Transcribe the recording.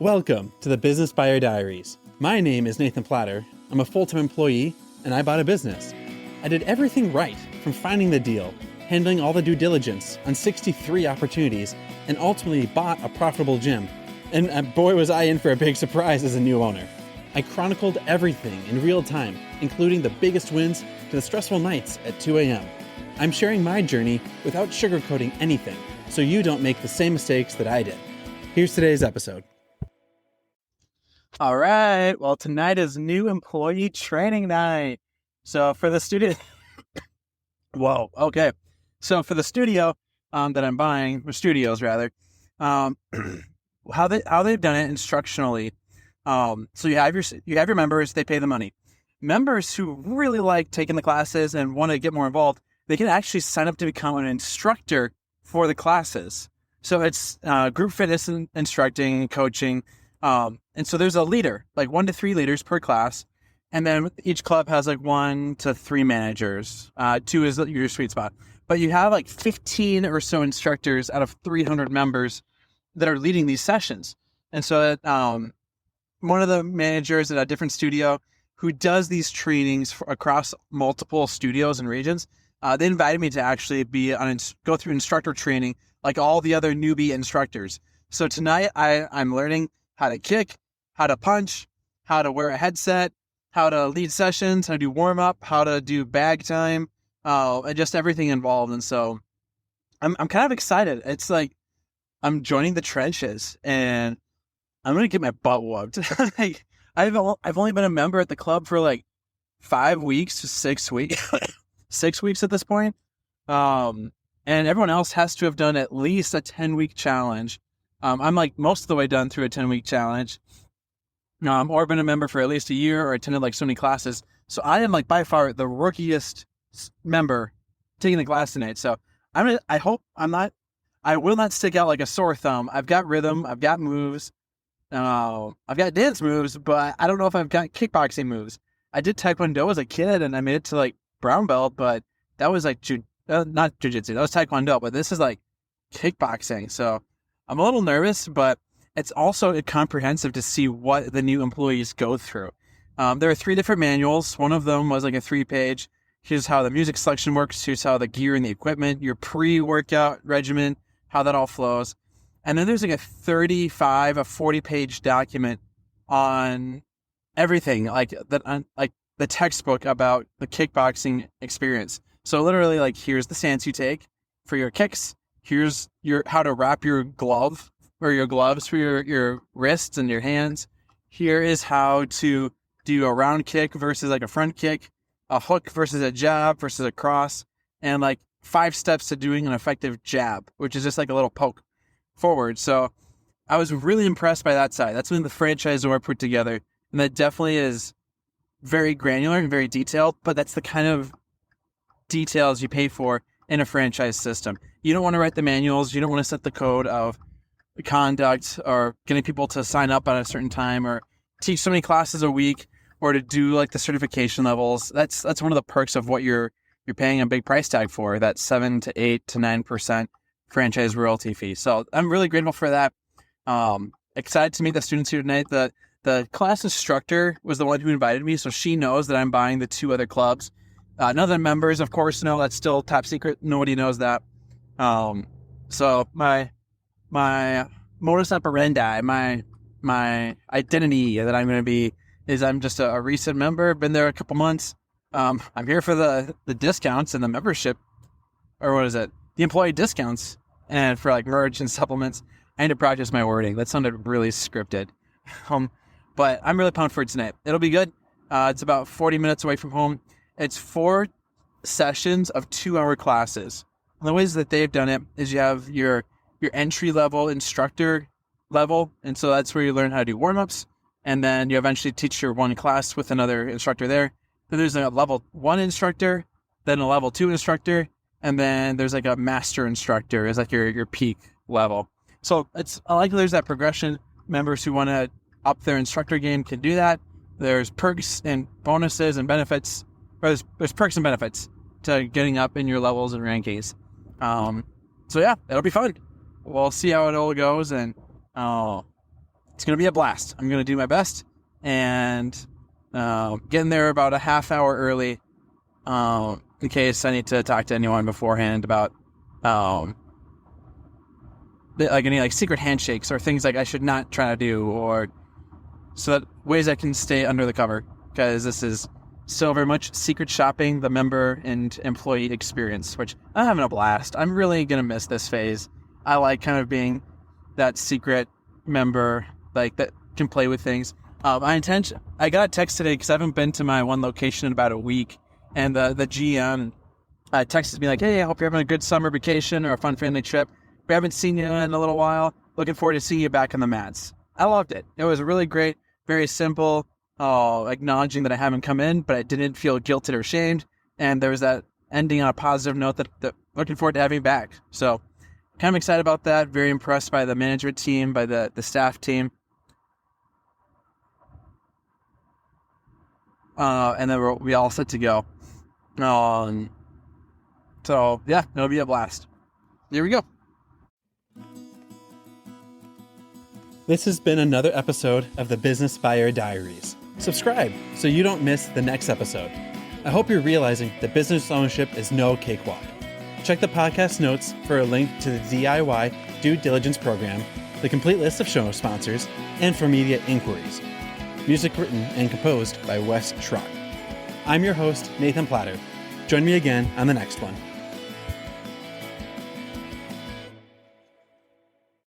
Welcome to the Business Buyer Diaries. My name is Nathan Platter. I'm a full-time employee, and I bought a business. I did everything right, from finding the deal, handling all the due diligence on 63 opportunities, and ultimately bought a profitable gym. And boy, was I in for a big surprise as a new owner. I chronicled everything in real time, including the biggest wins to the stressful nights at 2 a.m. I'm sharing my journey without sugarcoating anything, so you don't make the same mistakes that I did. Here's today's episode. All right. Well, tonight is new employee training night. So for the studio, whoa. Okay. So for the studio that I'm buying, or studios rather, how they've done it instructionally. So you have your members. They pay the money. Members who really like taking the classes and want to get more involved, they can actually sign up to become an instructor for the classes. So it's group fitness and instructing, coaching. And so there's a leader, like 1 to 3 leaders per class. And then each club has like 1 to 3 managers. 2 is your sweet spot. But you have like 15 or so instructors out of 300 members that are leading these sessions. And so one of the managers at a different studio who does these trainings across multiple studios and regions, they invited me to actually go through instructor training like all the other newbie instructors. So tonight I'm learning how to kick, how to punch, how to wear a headset, how to lead sessions, how to do warm up, how to do bag time, and just everything involved. And so I'm kind of excited. It's like I'm joining the trenches and I'm going to get my butt whooped. Like, I've only been a member at the club for like 5 weeks to 6 weeks, 6 weeks at this point. And everyone else has to have done at least a 10-week challenge. I'm like most of the way done through a 10-week challenge, or been a member for at least a year or attended like so many classes. So I am like by far the rookiest member taking the class tonight. So I will not stick out like a sore thumb. I've got rhythm. I've got moves. I've got dance moves, but I don't know if I've got kickboxing moves. I did Taekwondo as a kid and I made it to like brown belt, but that was like not jiu-jitsu. That was Taekwondo, but this is like kickboxing. So I'm a little nervous, but it's also comprehensive to see what the new employees go through. There are 3 different manuals. One of them was like a 3-page. Here's how the music selection works. Here's how the gear and the equipment, your pre-workout regimen, how that all flows. And then there's like a 40-page document on everything, like the textbook about the kickboxing experience. So literally, like, here's the stance you take for your kicks. Here's how to wrap your glove or your gloves for your wrists and your hands. Here is how to do a round kick versus like a front kick, a hook versus a jab versus a cross, and like 5 steps to doing an effective jab, which is just like a little poke forward. So I was really impressed by that side. That's when the franchisor put together. And that definitely is very granular and very detailed, but that's the kind of details you pay for in a franchise system. You don't want to write the manuals. You don't want to set the code of conduct or getting people to sign up at a certain time or teach so many classes a week or to do like the certification levels. That's one of the perks of what you're paying a big price tag for, that 7 to 8 to 9% franchise royalty fee. So I'm really grateful for that. Excited to meet the students here tonight. The class instructor was the one who invited me, so she knows that I'm buying the 2 other clubs. None of the members, of course, know. That's still top secret. Nobody knows that. So my modus operandi, my identity that I'm going to be is I'm just a recent member, been there a couple months. I'm here for the discounts and the membership, or what is it? The employee discounts and for like merch and supplements. I need to practice my wording. That sounded really scripted. But I'm really pumped for it tonight. It'll be good. It's about 40 minutes away from home. It's 4 sessions of 2-hour classes. And the ways that they've done it is you have your entry-level instructor level, and so that's where you learn how to do warm-ups, and then you eventually teach your one class with another instructor there. Then there's a level 1 instructor, then a level 2 instructor, and then there's like a master instructor is like your peak level. So I like there's that progression. Members who want to up their instructor game can do that. There's perks and bonuses and benefits. Or there's perks and benefits to getting up in your levels and rankings. So yeah, it'll be fun. We'll see how it all goes, and it's going to be a blast. I'm going to do my best and getting there about a half hour early in case I need to talk to anyone beforehand about any secret handshakes or things like I should not try to do, or so that ways I can stay under the cover, because this is so very much secret shopping, the member and employee experience, which I'm having a blast. I'm really going to miss this phase. I like kind of being that secret member, like that can play with things. I got a text today because I haven't been to my one location in about a week, and the GM texted me like, "Hey, I hope you're having a good summer vacation or a fun family trip. We haven't seen you in a little while. Looking forward to seeing you back on the mats." I loved it. It was really great, very simple, acknowledging that I haven't come in, but I didn't feel guilted or shamed, and there was that ending on a positive note that looking forward to having you back. So kind of excited about that. Very impressed by the management team, by the staff team. And then we all set to go. So yeah, it'll be a blast. Here we go. This has been another episode of the Business Buyer Diaries. Subscribe so you don't miss the next episode. I hope you're realizing that business ownership is no cakewalk. Check the podcast notes for a link to the DIY due diligence program, the complete list of show sponsors, and for media inquiries. Music written and composed by Wes Schrock. I'm your host, Nathan Platter. Join me again on the next one.